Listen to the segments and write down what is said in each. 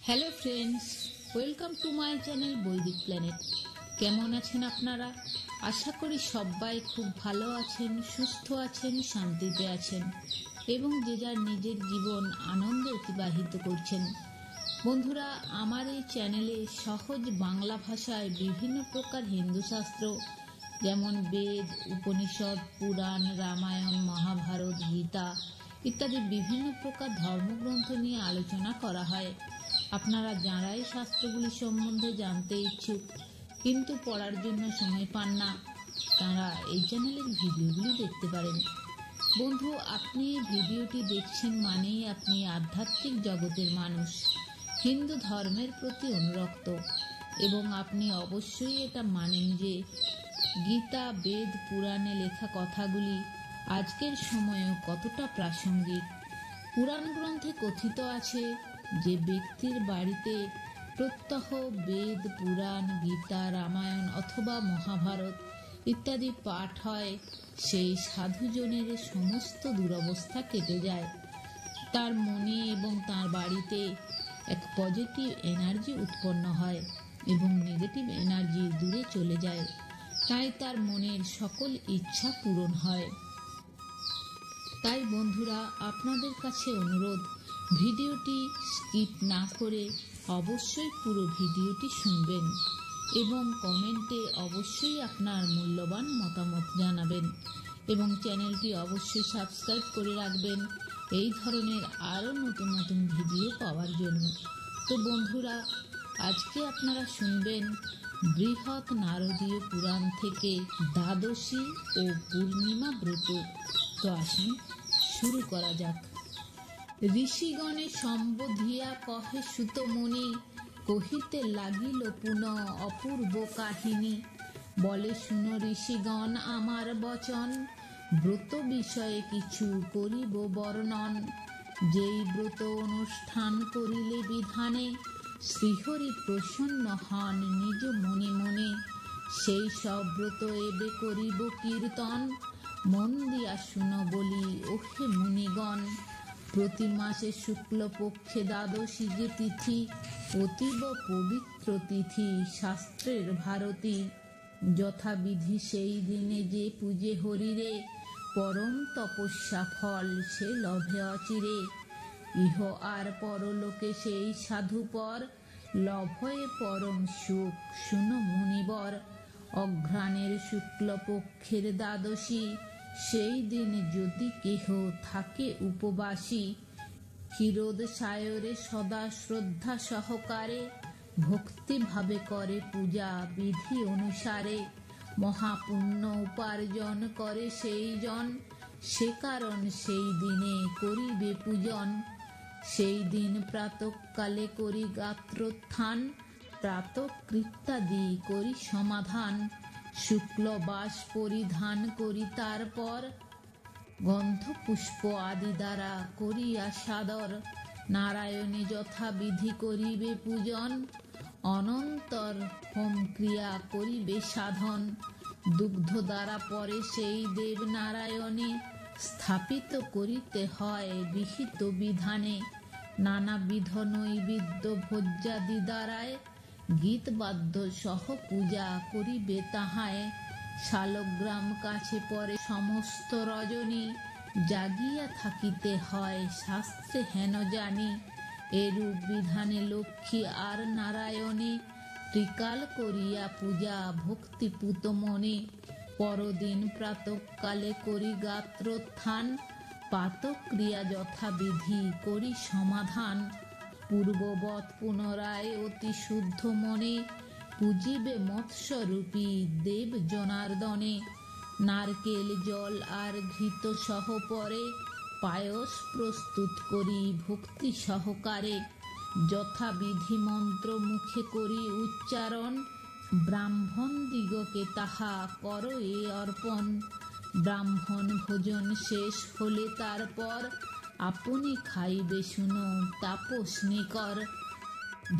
Hello friends, welcome to my channel বৈদিক planet. কেমন আছেন আপনারা? আশা করি সবাই খুব ভালো আছেন, সুস্থ আছেন, শান্তিতে আছেন এবং যে যার নিজের জীবন আনন্দে অতিবাহিত করছেন। বন্ধুরা, আমার এই চ্যানেলে সহজ বাংলা ভাষায় বিভিন্ন প্রকার হিন্দু শাস্ত্র যেমন বেদ, উপনিষদ, পুরাণ, রামায়ণ, মহাভারত, গীতা ইত্যাদি বিভিন্ন প্রকার ধর্মগ্রন্থ নিয়ে আলোচনা করা হয়। আপনারা যাঁরাই শাস্ত্রগুলি সম্বন্ধে জানতে ইচ্ছুক কিন্তু পড়ার জন্য সময় পান না, তাঁরা এই চ্যানেলের ভিডিওগুলি দেখতে পারেন। বন্ধু, আপনি এই ভিডিওটি দেখছেন মানেই আপনি আধ্যাত্মিক জগতের মানুষ, হিন্দু ধর্মের প্রতি অনুরক্ত এবং আপনি অবশ্যই এটা মানেন যে গীতা, বেদ, পুরাণে লেখা কথাগুলি আজকের সময়েও কতটা প্রাসঙ্গিক। পুরাণ গ্রন্থে কথিত আছে যে ব্যক্তির বাড়িতে প্রত্যহ বেদ, পুরাণ, গীতা, রামায়ণ অথবা মহাভারত ইত্যাদি পাঠ হয়, সেই সাধুজনের সমস্ত দুরবস্থা কেটে যায়। তার মনে এবং তার বাড়িতে এক পজিটিভ এনার্জি উৎপন্ন হয় এবং নেগেটিভ এনার্জি দূরে চলে যায়। তাই তার মনের সকল ইচ্ছা পূরণ হয়। তাই বন্ধুরা, আপনাদের কাছে অনুরোধ, ভিডিওটি স্কিপ না করে অবশ্যই পুরো ভিডিওটি শুনবেন এবং কমেন্টে অবশ্যই আপনার মূল্যবান মতামত জানাবেন এবং চ্যানেলটি অবশ্যই সাবস্ক্রাইব করে রাখবেন এই ধরনের আরও নতুন নতুন ভিডিও পাওয়ার জন্য। তো বন্ধুরা, আজকে আপনারা শুনবেন বৃহৎ নারদীয় পুরাণ থেকে দ্বাদশী ও পূর্ণিমা ব্রত। তো আসুন শুরু করা যাক। ঋষিগণে সম্বোধিয়া কহে সুতমুনি, কহিতে লাগিল পুনঃ অপূর্ব কাহিনী। বলে শুনো ঋষিগণ আমার বচন, ব্রত বিষয়ে কিছু করিব বর্ণন। যেই ব্রত অনুষ্ঠান করিলে বিধানে, শ্রীহরি প্রসন্ন হন নিজ মনে মনে। সেই সব ব্রত এবে করিব কীর্তন, মন দিয়া শুনো বলি ওহে মুনিগণ। প্রতি মাসে শুক্লপক্ষে দ্বাদশী যে তিথি, অতীব পবিত্র তিথি শাস্ত্রের ভারতী। যথাবিধি সেই দিনে যে পূজে হরিরে, পরম তপস্যা ফল সে লভে অচিরে। ইহ আর পরলোকে সেই সাধুপর, লভয়ে পরম সুখ শুনো মুনিবর। অঘ্রাণের শুক্লপক্ষের দ্বাদশী, সেই দিন যদি কেহ থাকে উপবাসী। ক্ষীরোদ সায়রে সদা শ্রদ্ধা সহকারে, ভক্তিভাবে করে পূজা বিধি অনুসারে। মহাপুণ্য উপার্জন করে সেই জন, সে কারণ সেই দিনে করিবে পূজন। সেই দিন প্রাতঃকালে করি গাত্রোত্থান, প্রাতঃকৃত্যাদি করি সমাধান। শুক্লবাস পরিধান করি তারপর, গন্ধপুষ্প আদি দ্বারা করিয়া সাদর। নারায়ণে যথাবিধি করিবে পূজন, অনন্তর হোম ক্রিয়া করিবে সাধন। দুগ্ধ দ্বারা পরে সেই দেব নারায়ণে, স্থাপিত করিতে হয় বিহিত বিধানে। নানাবিধ নৈবেদ্য ভোজ্যাদি দ্বারায়, গীতবাদ্য সহ পূজা করিবে তাহায়। শালগ্রাম কাছে পরে সমস্ত রজনী, জাগিয়া থাকিতে হয় শাস্ত্রে হেন জানি। এরূপ বিধানে লক্ষ্মী আর নারায়ণে, ত্রিকাল করিয়া পূজা ভক্তিপূত মনে। পরদিন প্রাতঃকালে করি গাত্রোত্থান, পাতক্রিয়া যথাবিধি করি সমাধান। পূর্ববৎ পুনরায় অতি শুদ্ধ মনে, পূজিবে মৎস্যরূপী দেব জনার্দনে। নারকেল জল আর ঘৃত সহ পরে, পায়স প্রস্তুত করি ভক্তি সহকারে। যথাবিধি মন্ত্র মুখে করি উচ্চারণ, ব্রাহ্মণ দিগকে তাহা কর এ অর্পণ। ব্রাহ্মণ ভোজন শেষ হলে তারপর, আপনি খাইবে শুনো তাপস নিকর।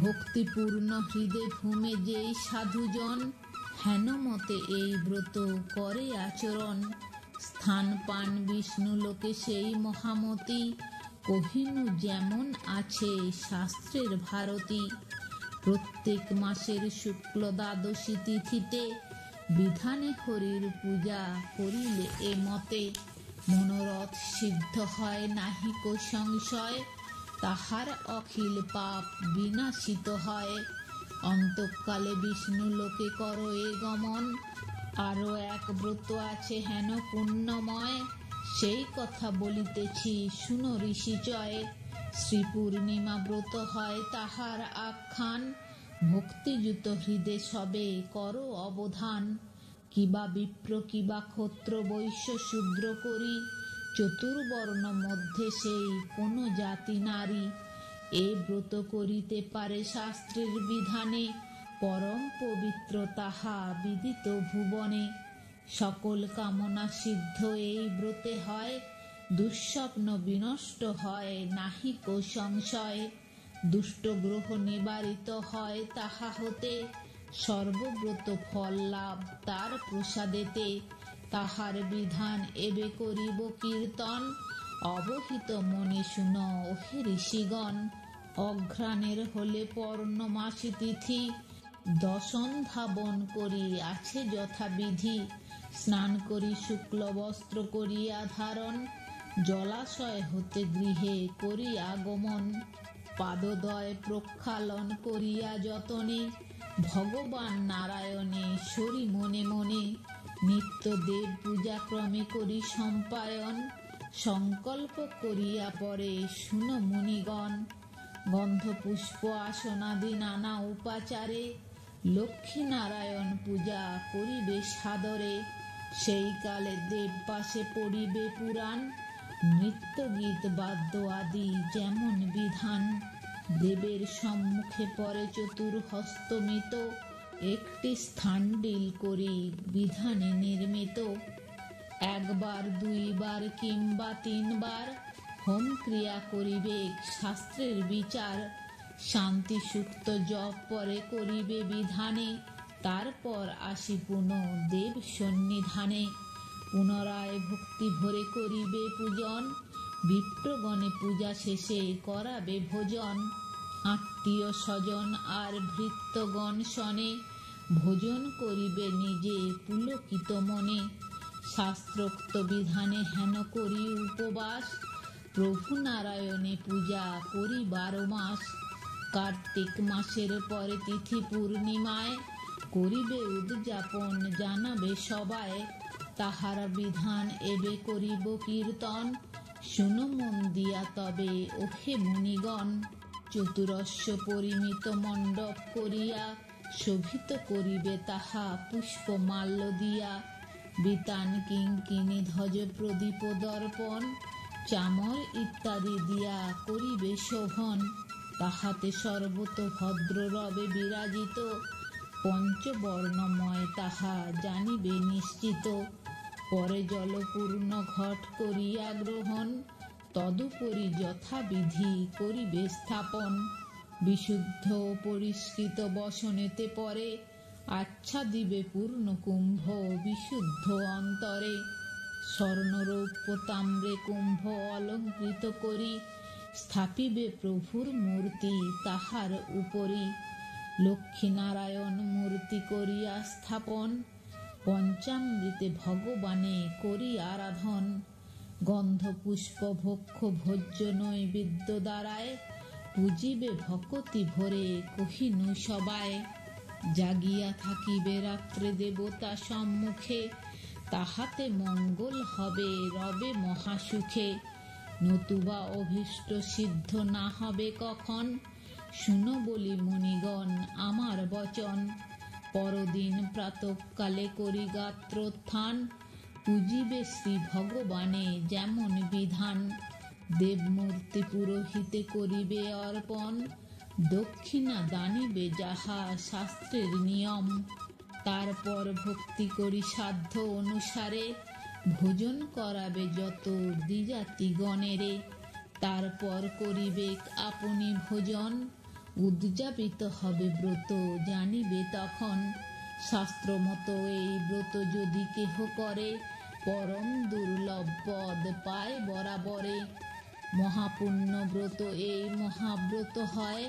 ভক্তিপূর্ণ হৃদে ভূমে যেই সাধুজন, হেন মতে এই ব্রত করে আচরণ। স্থান পান বিষ্ণু লোকে সেই মহামতি, কহিনু যেমন আছে শাস্ত্রের ভারতী। প্রত্যেক মাসের শুক্ল দ্বাদশী তিথিতে বিধানে হরির পূজা করিলে এ মতে মনোরথ সিদ্ধ হয় নাহিক সংশয়। তাহার অখিল পাপ বিনাশিত হয়। অন্তকালে বিষ্ণু লোকে কর এ গমন। আরো এক ব্রত আছে হেন পুণ্যময়, সেই কথা বলিতেছি শুনো ঋষিচয়। শ্রী পূর্ণিমা ব্রত হয় তাহার আখ্যান। ভক্তিযুত হৃদে সবে কর অবধান। কিবা বিপ্র কিবা ক্ষত্র বৈশ্য শূদ্র করি, চতুর্বর্ণ মধ্যে সেই কোন জাতি নারী। এ ব্রত করিতে পারে শাস্ত্রের বিধানে, পরম পবিত্র তাহা বিদিত ভুবনে। সকল কামনা সিদ্ধ এই ব্রতে হয়, দুঃস্বপ্ন বিনষ্ট হয় নাহিক সংশয়। দুষ্ট গ্রহ নিবারিত হয় তাহা হতে, সর্বব্রত ফল লাভ তার প্রসাদেতে। তাহার বিধান এবে করিব কীর্তন, অবহিত মনে শুন ওহে ঋষিগণ। অঘ্রাণের হলে পূর্ণমাসী তিথি, দশন্ধাবন করি আছে যথাবিধি। স্নান করি শুক্ল বস্ত্র করিয়া ধারণ, জলাশয় হতে গৃহে করি আগমন। পাদদ্বয় প্রক্ষালন করিয়া যতনে, ভগবান নারায়ণে সরি মনে মনে। নিত্য দেব পূজা ক্রমে করি সম্পায়ন, সংকল্প করিয়া পরে শুন মুনিগণ। গন্ধ পুষ্প আসনাদি নানা উপাচারে, লক্ষ্মী নারায়ণ পূজা করিবে সাদরে। সেই কালে দেব পাশে পড়িবে পুরাণ, নৃত্য গীত বাদ্য আদি যেমন বিধান। দেবের সম্মুখে পরে চতুর্হস্তমিত, একটি স্থানডিল করি বিধানে নির্মিত। একবার দুইবার কিংবা তিনবার হোম ক্রিয়া করিবে শাস্ত্রের বিচার। শান্তি সুক্ত জপ পরে করিবে বিধানে, তারপর আসি পুনঃ দেব সন্নিধানে। পুনরায় ভক্তি ভরে করিবে পূজন, বিপ্রগণে পূজা শেষে করাবে ভোজন। আত্মীয় স্বজন আর ভৃত্যগণ শনে, ভোজন করিবে নিজে পুলকিত মনে। শাস্ত্রোক্ত বিধানে হেন করি উপবাস, প্রভু নারায়ণে পূজা করি 12 মাস। কার্তিক মাসের পরে তিথি পূর্ণিমায়, করিবে উদযাপন জানাবে সবাই। তাহার বিধান এবে করিব কীর্তন, শুনো মন দিয়া তবে ওহে মুনিগণ। চতুরস্র পরিমিত মণ্ডপ করিয়া, শোভিত করিবে তাহা পুষ্পমাল্য দিয়া। বিতান কিঙ্কিণী ধ্বজ প্রদীপ দর্পণ, চামর ইত্যাদি দিয়া করিবে শোভন। তাহাতে সর্বত ভদ্র রবে বিরাজিত, পঞ্চবর্ণময় তাহা জানিবে নিশ্চিত। পরে জলপূর্ণ ঘট করিয়া গ্রহণ, তদুপরি যথাবিধি করিবে স্থাপন। বিশুদ্ধ পরিষ্কৃত বসনেতে পরে, আচ্ছা দিবে পূর্ণ কুম্ভ বিশুদ্ধ অন্তরে। স্বর্ণরৌপ্য তাম্রে কুম্ভ অলঙ্কৃত করি, স্থাপিবে প্রভুর মূর্তি তাহার উপরি। লক্ষ্মীনারায়ণ মূর্তি করিয়া স্থাপন, পঞ্চামৃতে ভগবানে করি আরাধন। গন্ধ পুষ্প ভক্ষ ভোজ্য নৈবেদ্য দ্বারায়, পূজিবে ভকতি ভরে কহিনু সবায়। জাগিয়া থাকিবে রাত্রে দেবতা সম্মুখে, তাহাতে মঙ্গল হবে রবে মহাসুখে। নতুবা অভীষ্ট সিদ্ধ না হবে কখন, শুনো বলি মুনিগণ আমার বচন। পরদিন প্রাতঃকালে করি গাত্রোত্থান, পূজিবে শ্রী ভগবানে যেমন বিধান। দেবমূর্তি পুরোহিতে করিবে অর্পণ, দক্ষিণা দানিবে যাহা শাস্ত্রের নিয়ম। তারপর ভক্তি করি সাধ্য অনুসারে, ভোজন করাবে যত দ্বিজাতিগণেরে। তারপর করিবে আপনি ভোজন, উদযাপিত হবে ব্রত জানিবে তখন। শাস্ত্রমত এই ব্রত যদি কেহ করে, পরম দুর্লভ পদ পায় বরাবরে। মহাপুণ্য ব্রত এই মহাব্রত হয়,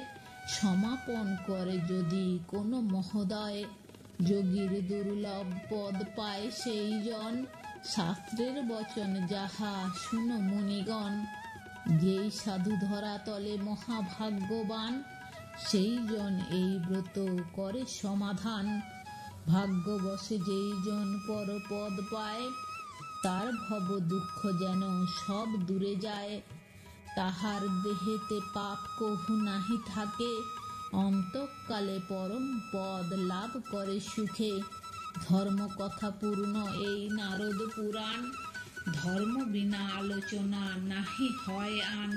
সমাপন করে যদি কোনো মহোদয়। যোগীর দুর্লভ পদ পায় সেই জন, শাস্ত্রের বচন যাহা শুনো মুনিগণ। যেই সাধু ধরাতলে মহাভাগ্যবান, সেই জন এই ব্রত করে সমাধান। ভাগ্যবশে যেই জন পরপদ পায়, তার ভব দুঃখ যেন সব দূরে যায়। তাহার দেহেতে পাপ কভু নাহি থাকে, অন্তকালে পরম পদ লাভ করে সুখে। ধর্ম কথা পূর্ণ এই নারদ পুরাণ, ধর্ম বিনা আলোচনা নাহি হয় আন।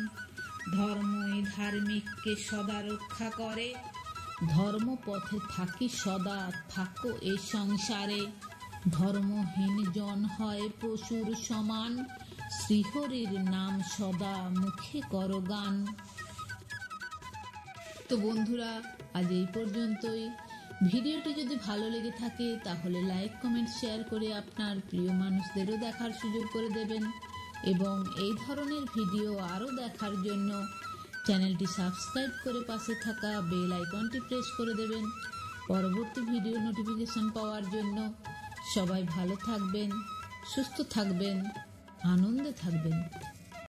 ধর্মই ধার্মিককে সদা রক্ষা করে, ধর্মপথে থাকি সদা থাকো এ সংসারে। ধর্মহীন জন হয় পশুর সমান, শ্রীহরির নাম সদা মুখে করো গান। তো বন্ধুরা, আজ এই পর্যন্তই। ভিডিওটি যদি ভালো লেগে থাকে তাহলে লাইক, কমেন্ট, শেয়ার করে আপনার প্রিয় মানুষদেরও দেখার সুযোগ করে দেবেন এবং এই ধরনের ভিডিও আরও দেখার জন্য চ্যানেলটি সাবস্ক্রাইব করে পাশে থাকা বেল আইকনটি প্রেস করে দেবেন পরবর্তী ভিডিও নোটিফিকেশন পাওয়ার জন্য। সবাই ভালো থাকবেন, সুস্থ থাকবেন, আনন্দে থাকবেন।